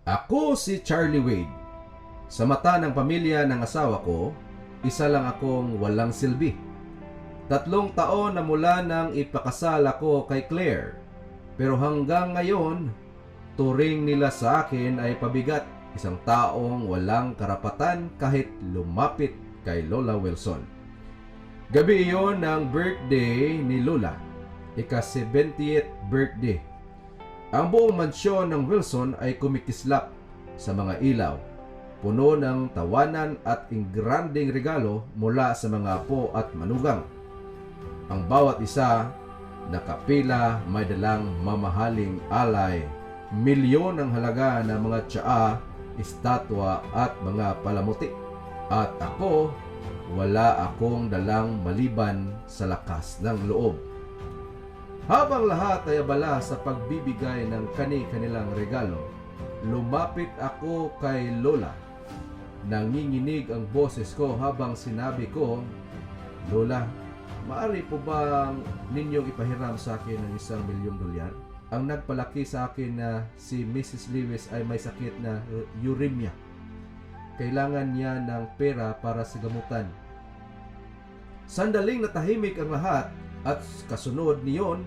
Ako si Charlie Wade. Sa mata ng pamilya ng asawa ko, isa lang akong walang silbi. 3 taon na mula nang ipakasal ako kay Claire. Pero hanggang ngayon, turing nila sa akin ay pabigat. Isang taong walang karapatan kahit lumapit kay Lola Wilson. Gabi iyon ng birthday ni Lola. Ika-70th birthday. Ang buong mansyon ng Wilson ay kumikislap sa mga ilaw, puno ng tawanan at ingranding regalo mula sa mga apo at manugang. Ang bawat isa nakapila may dalang mamahaling alay, milyon ang halaga ng mga tsaa, estatwa at mga palamuti. At ako, wala akong dalang maliban sa lakas ng loob. Habang lahat ay abala sa pagbibigay ng kani-kanilang regalo, lumapit ako kay Lola. Nanginginig ang boses ko habang sinabi ko, "Lola, maaari po bang ninyong ipahiram sa akin ng $1,000,000? Ang nagpalaki sa akin na si Mrs. Lewis ay may sakit na uremia. Kailangan niya ng pera para sa gamutan." Sandaling natahimik ang lahat at kasunod niyon,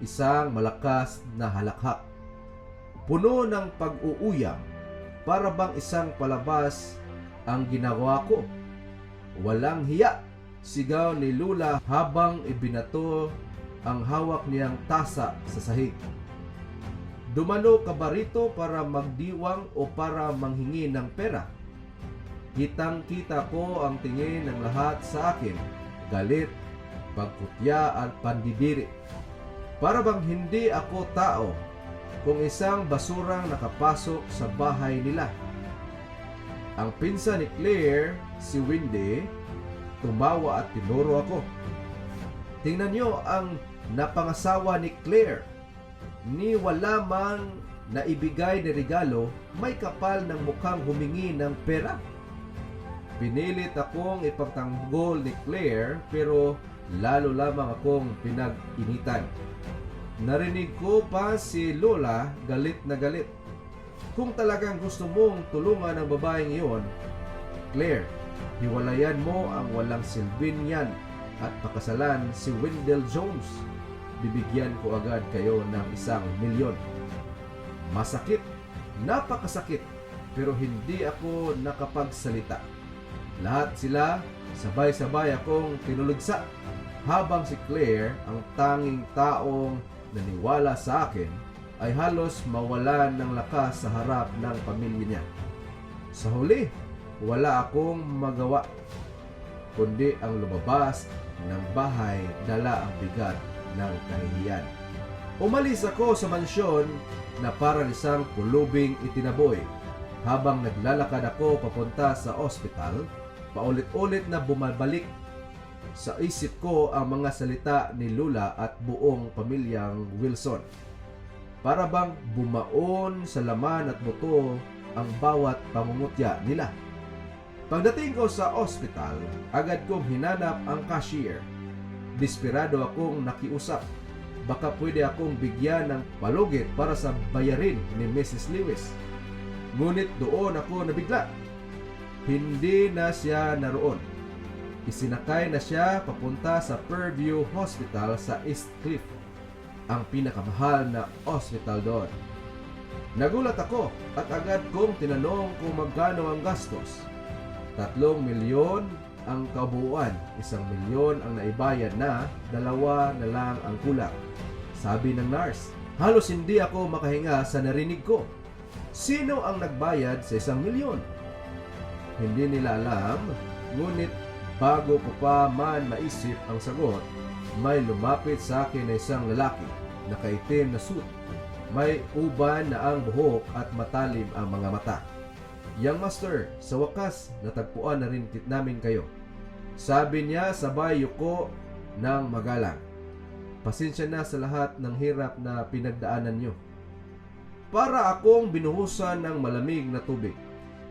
isang malakas na halakhak. Puno ng pag-uuyam, para bang isang palabas ang ginawa ko. "Walang hiya!" sigaw ni Lola habang ibinato ang hawak niyang tasa sa sahig. Dumano ka ba rito para magdiwang o para manghingi ng pera? Kitang-kita ko ang tingin ng lahat sa akin, galit, pagkutya at pandidiri. Para bang hindi ako tao kung isang basurang nakapasok sa bahay nila. Ang pinsan ni Claire, si Wendy, tumawa at tinuro ako. "Tingnan niyo ang napangasawa ni Claire. Ni wala mang naibigay na regalo, may kapal ng mukhang humingi ng pera." Pinilit akong ipagtanggol ni Claire pero lalo lamang akong pinag-initan. Narinig ko pa si Lola galit na galit. "Kung talagang gusto mong tulungan ang babaeng iyon, Claire, hiwalayan mo ang walang silbin yan at pakasalan si Wendell Jones. Bibigyan ko agad kayo ng $1,000,000. Masakit, napakasakit, pero hindi ako nakapagsalita. Lahat sila sabay-sabay akong tinulugsa habang si Claire, ang tanging taong naniwala sa akin, ay halos mawalan ng lakas sa harap ng pamilya niya. Sa huli, wala akong magawa kundi ang lumabas ng bahay dala ang bigat ng kahihiyan. Umalis ako sa mansyon na parang isang pulubing itinaboy. Habang naglalakad ako papunta sa ospital, paulit-ulit na bumabalik sa isip ko ang mga salita ni Lola at buong pamilyang Wilson. Para bang bumaon sa laman at buto ang bawat pangungutya nila. Pagdating ko sa ospital, agad kong hinanap ang cashier. Desperado akong nakiusap. Baka pwede akong bigyan ng palugit para sa bayarin ni Mrs. Lewis. Ngunit doon ako nabigla. Hindi na siya naroon. Isinakay na siya papunta sa Fairview Hospital sa East Cliff, ang pinakamahal na ospital doon. Nagulat ako at agad kong tinanong kung magkano ang gastos. 3 milyon ang kabuuan, 1 milyon ang naibayad na, 2 na lang ang kulang. Sabi ng nurse, halos hindi ako makahinga sa narinig ko. Sino ang nagbayad sa 1 milyon? Hindi nila alam, ngunit bago ko pa man maisip ang sagot, may lumapit sa akin na isang lalaki, nakaitim na suit. May uban na ang buhok at matalim ang mga mata. "Young master, sa wakas, natagpuan na rin namin kayo." Sabi niya sabay yuko ng magalang. "Pasensya na sa lahat ng hirap na pinagdaanan niyo." Para akong binuhusan ng malamig na tubig.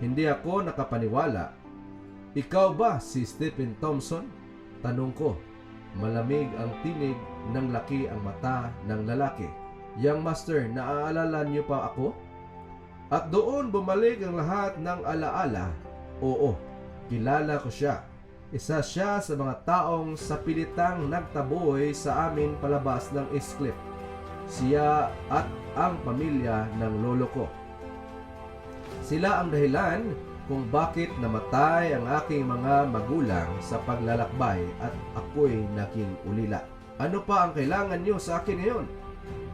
Hindi ako nakapaniwala. "Ikaw ba si Stephen Thompson?" Tanong ko. Malamig ang tinig ng laki ang mata ng lalaki. "Young master, naaalala niyo pa ako?" At doon bumalik ang lahat ng alaala. Oo, kilala ko siya. Isa siya sa mga taong sa pilitang nagtaboy sa amin palabas ng Isclip. Siya at ang pamilya ng lolo ko. Sila ang dahilan kung bakit namatay ang aking mga magulang sa paglalakbay at ako'y naging ulila. Ano pa ang kailangan niyo sa akin ngayon?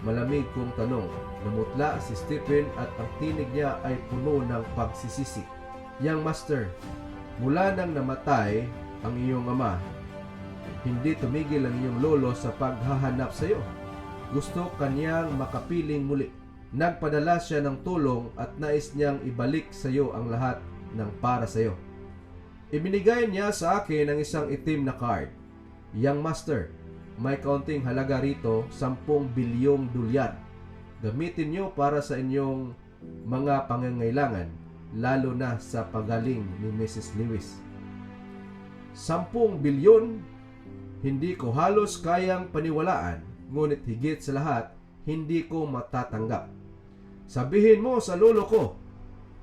Malamig kong tanong. Namutla si Stephen at ang tinig niya ay puno ng pagsisisi. Young Master, mula nang namatay ang iyong ama, hindi tumigil ang iyong lolo sa paghahanap sa iyo. Gusto kanyang makapiling muli. Nagpadala siya ng tulong at nais niyang ibalik sa iyo ang lahat ng para sa iyo. Ibinigay niya sa akin ang isang itim na card. Young Master, may kaunting halaga rito, 10 bilyong dolyar. Gamitin niyo para sa inyong mga pangangailangan, lalo na sa pagaling ni Mrs. Lewis. 10 bilyon? Hindi ko halos kayang paniwalaan, ngunit higit sa lahat, hindi ko matatanggap. Sabihin mo sa lolo ko,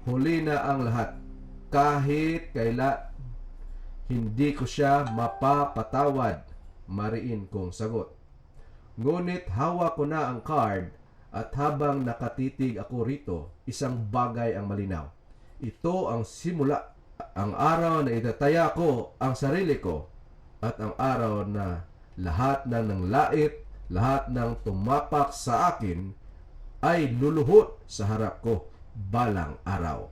huli na ang lahat. Kahit kailan, hindi ko siya mapapatawad, mariin kong sagot. Ngunit hawak ko na ang card at habang nakatitig ako rito, isang bagay ang malinaw. Ito ang simula, ang araw na itataya ko ang sarili ko at ang araw na lahat ng nanglait, lahat ng tumapak sa akin ay luluhod sa harap ko balang araw.